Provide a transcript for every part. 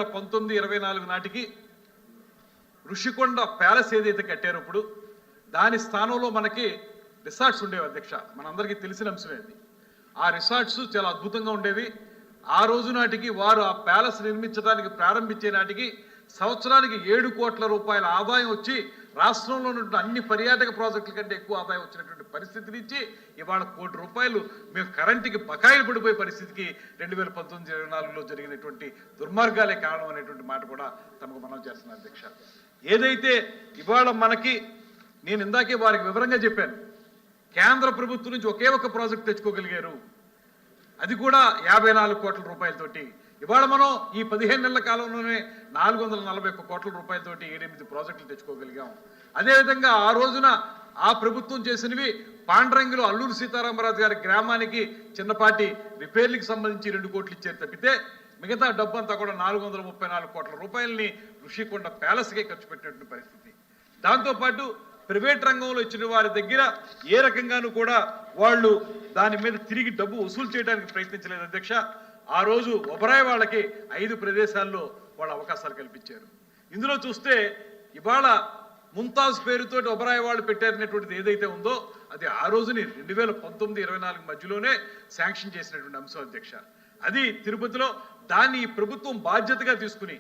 1924 నాటికి ఋషికొండ ప్యాలెస్ ఏదైతే కట్టారో ఇప్పుడు దాని స్థానంలో మనకి రిసార్ట్స్ ఉండేవి అధ్యక్ష. మనందరికీ తెలిసిన అంశమే అది. ఆ రిసార్ట్స్ చాలా అద్భుతంగా ఉండేవి. ఆ రోజు నాటికి వారు ఆ ప్యాలెస్ నిర్మించడానికి ప్రారంభించే నాటికి సంవత్సరానికి 7 కోట్ల రూపాయల ఆదాయం వచ్చి రాష్ట్రంలో ఉన్న అన్ని పర్యాటక ప్రాజెక్టుల కంటే ఎక్కువ ఆదాయం వచ్చినటువంటి పరిస్థితి నుంచి ఇవాళ 1 కోటి రూపాయలు మేము కరెంటుకి బకాయిలు పడిపోయే పరిస్థితికి 2019-24లో జరిగినటువంటి దుర్మార్గాలే కారణం అనేటువంటి మాట కూడా తమకు మనం చేస్తున్నాం అధ్యక్ష. ఏదైతే ఇవాళ మనకి నేను ఇందాకే వారికి వివరంగా చెప్పాను, కేంద్ర ప్రభుత్వం నుంచి ఒకే ఒక ప్రాజెక్ట్ తెచ్చుకోగలిగారు, అది కూడా 54 కోట్ల రూపాయలతోటి. ఇవాళ మనం ఈ 15 నెలల కాలంలోనే 441 కోట్ల రూపాయలతోటి 7-8 ప్రాజెక్టులు తెచ్చుకోగలిగాం. అదేవిధంగా ఆ రోజున ఆ ప్రభుత్వం చేసినవి పాండ్రంగిలో అల్లూరు సీతారామరాజు గారి గ్రామానికి చిన్నపాటి రిపేర్లకు సంబంధించి 2 కోట్లు ఇచ్చారు తప్పితే మిగతా డబ్బంతా కూడా 434 కోట్ల రూపాయలని ఋషికొండ ప్యాలెస్కే ఖర్చు పెట్టినటువంటి పరిస్థితి. దాంతోపాటు ప్రైవేట్ రంగంలో ఇచ్చిన వారి దగ్గర ఏ రకంగానూ కూడా వాళ్ళు దాని మీద తిరిగి డబ్బు వసూలు చేయడానికి ప్రయత్నించలేదు అధ్యక్ష. ఆ రోజు ఒబరాయ్ వాళ్ళకి 5 ప్రదేశాల్లో వాళ్ళ అవకాశాలు కల్పించారు. ఇందులో చూస్తే ఇవాళ ముంతాజ్ పేరుతోటి ఒబరాయ్ వాళ్ళు పెట్టారనేటువంటిది ఏదైతే ఉందో అది ఆ రోజుని 2019-24 మధ్యలోనే శాంక్షన్ చేసినటువంటి అంశం అధ్యక్ష. అది తిరుపతిలో దాన్ని ఈ ప్రభుత్వం బాధ్యతగా తీసుకుని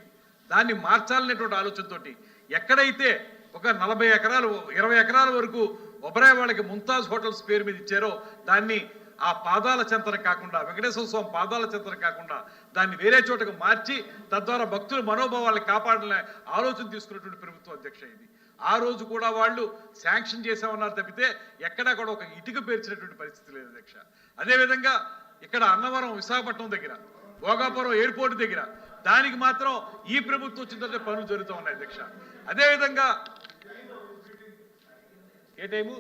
దాన్ని మార్చాలనేటువంటి ఆలోచనతోటి ఎక్కడైతే ఒక 40 ఎకరాలు 20 ఎకరాల వరకు ఒబరాయ్ వాళ్ళకి ముంతాజ్ హోటల్స్ పేరు మీద ఇచ్చారో దాన్ని ఆ పాదాల చెంతన కాకుండా, వెంకటేశ్వర స్వామి పాదాల చెంతన కాకుండా దాన్ని వేరే చోటకు మార్చి తద్వారా భక్తుల మనోభావాలను కాపాడాలనే ఆలోచన తీసుకున్నటువంటి ప్రభుత్వం అధ్యక్ష ఇది. ఆ రోజు కూడా వాళ్ళు శాంక్షన్ చేసామన్నారు తప్పితే ఎక్కడా కూడా ఒక ఇటుక పేర్చినటువంటి పరిస్థితి లేదు అధ్యక్ష. అదేవిధంగా ఇక్కడ అన్నవరం విశాఖపట్నం దగ్గర, భోగాపురం ఎయిర్పోర్ట్ దగ్గర దానికి మాత్రం ఈ ప్రభుత్వం వచ్చిందంటే పనులు జరుగుతూ ఉన్నాయి అధ్యక్ష. అదేవిధంగా ఏ టైము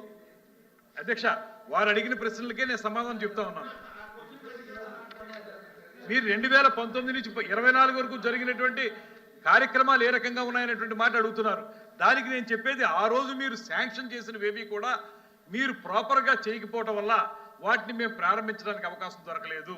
అధ్యక్ష వారు అడిగిన ప్రశ్నలకే నేను సమాధానం చెప్తా ఉన్నాను. మీరు 2019 నుంచి 24 వరకు జరిగినటువంటి కార్యక్రమాలు ఏ రకంగా ఉన్నాయనేటువంటి మాట అడుగుతున్నారు. దానికి నేను చెప్పేది ఆ రోజు మీరు శాంక్షన్ చేసినవేవి కూడా మీరు ప్రాపర్గా చేయకపోవటం వల్ల వాటిని మేము ప్రారంభించడానికి అవకాశం దొరకలేదు.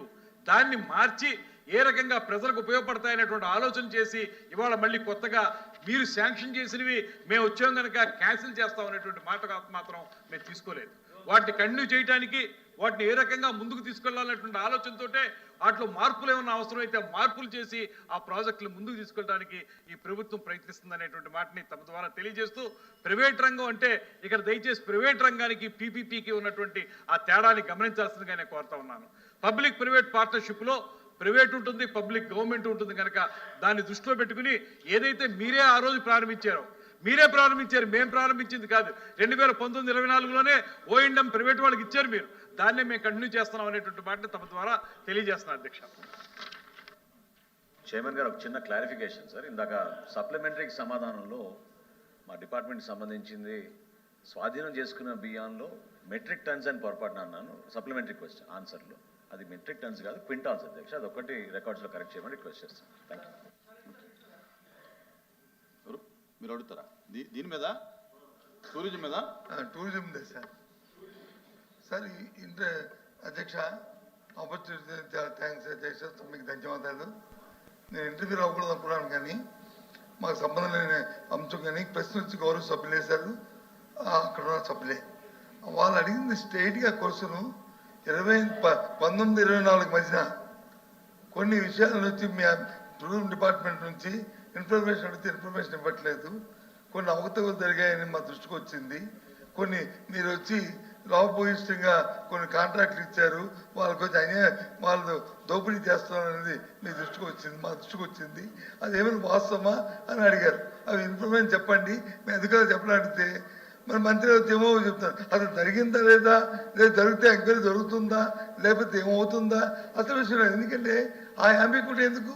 దాన్ని మార్చి ఏ రకంగా ప్రజలకు ఉపయోగపడతాయనేటువంటి ఆలోచన చేసి ఇవాళ మళ్ళీ కొత్తగా మీరు శాంక్షన్ చేసినవి మేము వచ్చాం కనుక క్యాన్సిల్ చేస్తామనేటువంటి మాట మాత్రం మేము తీసుకోలేదు. వాటిని కంటిన్యూ చేయడానికి వాటిని ఏ రకంగా ముందుకు తీసుకెళ్లాలనేటువంటి ఆలోచనతోటే వాటిలో మార్పులు ఏమన్నా అవసరం అయితే మార్పులు చేసి ఆ ప్రాజెక్టులు ముందుకు తీసుకెళ్ళడానికి ఈ ప్రభుత్వం ప్రయత్నిస్తుందనేటువంటి మాటని తమ ద్వారా తెలియజేస్తూ, ప్రైవేట్ రంగం అంటే ఇక్కడ దయచేసి ప్రైవేట్ రంగానికి పీపీపీకి ఉన్నటువంటి ఆ తేడాన్ని గమనించాల్సిందిగా నేను కోరుతా ఉన్నాను. పబ్లిక్ ప్రైవేట్ పార్ట్నర్షిప్లో ప్రైవేట్ ఉంటుంది, పబ్లిక్ గవర్నమెంట్ ఉంటుంది కనుక దాన్ని దృష్టిలో పెట్టుకుని ఏదైతే మీరే ఆ రోజు ప్రారంభించారో మీరే ప్రారంభించారు, మేము ప్రారంభించింది కాదు. 2019-24లోనే ఓఎండ్ఎం ప్రైవేట్ వాళ్ళకి ఇచ్చారు, మీరు దాన్నే మేము కంటిన్యూ చేస్తున్నాం అనేటువంటి మాటని తమ ద్వారా తెలియజేస్తున్నాను అధ్యక్ష. చైర్మన్ గారు ఒక చిన్న క్లారిఫికేషన్ సార్. ఇందాక సప్లిమెంటరీకి సమాధానంలో మా డిపార్ట్మెంట్కి సంబంధించింది స్వాధీనం చేసుకున్న బియ్యంలో మెట్రిక్ టన్స్ అని పొరపాటున అన్నాను సప్లిమెంటరీ క్వశ్చన్ ఆన్సర్లో. అది మెట్రిక్ టన్స్ కాదు, క్వింటాల్స్ అధ్యక్ష. అది ఒకటి రికార్డ్స్లో కరెక్ట్ చేయమని రిక్వెస్ట్ చేస్తాను. Thank you. మీరు అడుగుతారా దీని మీద? టూరిజం మీద? Tourism sir. సార్ ఇంత అధ్యక్ష ఆపర్చునిటీ చాలా థ్యాంక్స్ అధ్యక్ష, మీకు ధన్యవాదాలు. నేను ఇంటర్వ్యూ అవ్వకూడదు అనుకున్నాను కానీ మాకు సంబంధం లేని అంశం కానీ ప్రశ్న వచ్చి గౌరవ సభ్యులు వేశారు. అక్కడ ఉన్న సభ్యులే వాళ్ళు అడిగింది స్ట్రైట్గా క్వశ్చను 19-24 మధ్యన కొన్ని విషయాల నుంచి మీ టూరిజం డిపార్ట్మెంట్ నుంచి ఇన్ఫర్మేషన్ అడిగితే ఇన్ఫర్మేషన్ ఇవ్వట్లేదు, కొన్ని అవకతవకలు జరిగాయని మా దృష్టికి వచ్చింది. కొన్ని మీరు వచ్చి రాబోయిష్టంగా కొన్ని కాంట్రాక్ట్లు ఇచ్చారు, వాళ్ళకి వచ్చి వాళ్ళు దోపిడీ చేస్తున్నారనేది మీ దృష్టికి వచ్చింది, మా దృష్టికి వచ్చింది. అది ఏమైనా వాస్తవమా అని అడిగారు. అవి ఇన్ఫర్మేషన్ చెప్పండి, మేము ఎందుకని చెప్పడానికి మరి మంత్రి ఏమో చెప్తారు. అసలు జరిగిందా లేదా, లేదా జరిగితే ఎంక్వైరీ జరుగుతుందా లేకపోతే ఏమవుతుందా అసలు విషయం. ఎందుకంటే ఆ యాంబిక్యూటీ ఎందుకు?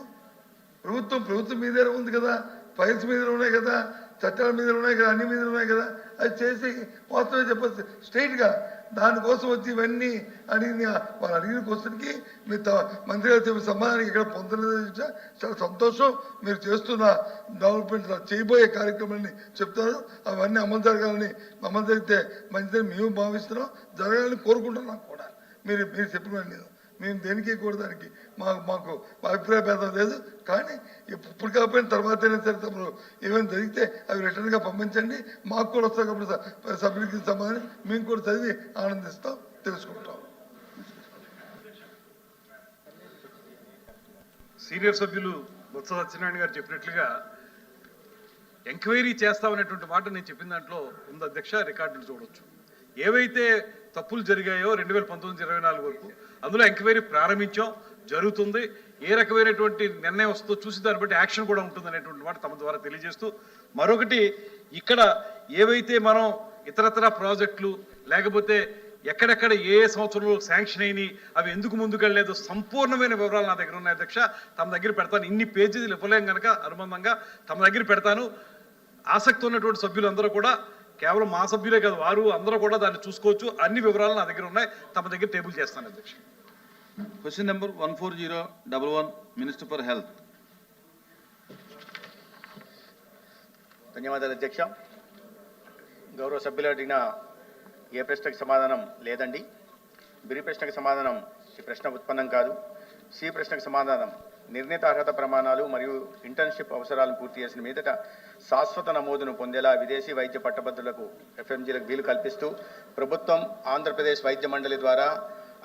ప్రభుత్వం మీదే ఉంది కదా, ఫైల్స్ మీద ఉన్నాయి కదా, చట్టాల మీద ఉన్నాయి కదా, అన్ని మీద ఉన్నాయి కదా, అది చేసి వాస్తవం చెప్పచ్చు స్ట్రైట్గా. దానికోసం వచ్చి ఇవన్నీ అడిగిన వాళ్ళు అడిగిన క్వశ్చన్కి మీ మంత్రి గారు చెప్పిన సమాధానానికి ఇక్కడ పొందలేదు. చాలా సంతోషం. మీరు చేస్తున్న డెవలప్మెంట్ చేయబోయే కార్యక్రమాన్ని చెప్తారు, అవన్నీ అమలు జరగాలని, అమలు జరిగితే మంచిదని మేము భావిస్తున్నాం, జరగాలని కోరుకుంటున్నాం కూడా. మీరు చెప్పిన మేము దేనికి కూడా దానికి మాకు అభిప్రాయ భేదం లేదు. కానీ ఇప్పుడు కాకపోయిన తర్వాత అయినా సరే తమరు ఏమైనా జరిగితే అవి రిటర్న్గా పంపించండి. మాకు కూడా వస్తాయి కాబట్టి సభ్యులకి సమాధానం మేము కూడా చదివి ఆనందిస్తాం, తెలుసుకుంటాం. సీనియర్ సభ్యులు బొత్స సత్యనారాయణ గారు చెప్పినట్లుగా ఎంక్వైరీ చేస్తామనేటువంటి మాట నేను చెప్పిన దాంట్లో ఉంది అధ్యక్ష. రికార్డులు చూడొచ్చు. ఏవైతే తప్పులు జరిగాయో 2019-24 వరకు అందులో ఎంక్వైరీ ప్రారంభించాం, జరుగుతుంది. ఏ రకమైనటువంటి నిర్ణయం వస్తుందో చూసి దాన్ని బట్టి యాక్షన్ కూడా ఉంటుంది అనేటువంటి మాట తమ ద్వారా తెలియజేస్తూ, మరొకటి ఇక్కడ ఏవైతే మనం ఇతరత్ర ప్రాజెక్టులు లేకపోతే ఎక్కడెక్కడ ఏ సంవత్సరంలో శాంక్షన్ అయినాయి, అవి ఎందుకు ముందుకెళ్ళలేదు, సంపూర్ణమైన వివరాలు నా దగ్గర ఉన్నాయి అధ్యక్ష. తమ దగ్గర పెడతాను. ఇన్ని పేజీలు ఇవ్వలేం కనుక అనుబంధంగా తమ దగ్గర పెడతాను. ఆసక్తి ఉన్నటువంటి సభ్యులందరూ కూడా, కేవలం మా సభ్యులే కాదు, వారు అందరూ కూడా దాన్ని చూసుకోవచ్చు. అన్ని వివరాలు నా దగ్గర ఉన్నాయి. తమ దగ్గర టేబుల్ చేస్తాను అధ్యక్ష. Question number 14011 minister for health. ధన్యవాదాలు అధ్యక్ష. గౌరవ సభ్యులు అడిగిన ఏ ప్రశ్నకు సమాధానం లేదండి. బి ప్రశ్నకు సమాధానం ఈ ప్రశ్న ఉత్పన్నం కాదు. సి ప్రశ్నకు సమాధానం నిర్ణీత అర్హత ప్రమాణాలు మరియు ఇంటర్న్షిప్ అవసరాలను పూర్తి చేసిన మీదట శాశ్వత నమోదును పొందేలా విదేశీ వైద్య పట్టభద్రులకు ఎఫ్ఎంజీలకు వీలు కల్పిస్తూ ప్రభుత్వం ఆంధ్రప్రదేశ్ వైద్య మండలి ద్వారా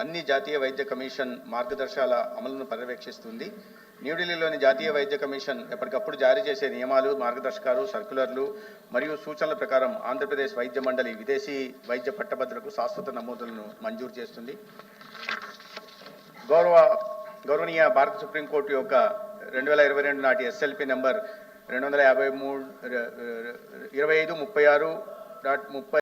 అన్ని జాతీయ వైద్య కమిషన్ మార్గదర్శకాల అమలును పర్యవేక్షిస్తుంది. న్యూఢిల్లీలోని జాతీయ వైద్య కమిషన్ ఎప్పటికప్పుడు జారీ చేసే నియమాలు, మార్గదర్శకాలు, సర్క్యులర్లు మరియు సూచనల ప్రకారం ఆంధ్రప్రదేశ్ వైద్య మండలి విదేశీ వైద్య పట్టభద్రులకు శాశ్వత నమోదులను మంజూరు చేస్తుంది. గౌరవనీయ భారత సుప్రీంకోర్టు యొక్క 2022 నాటి ఎస్ఎల్పి నెంబర్ 253 2536.30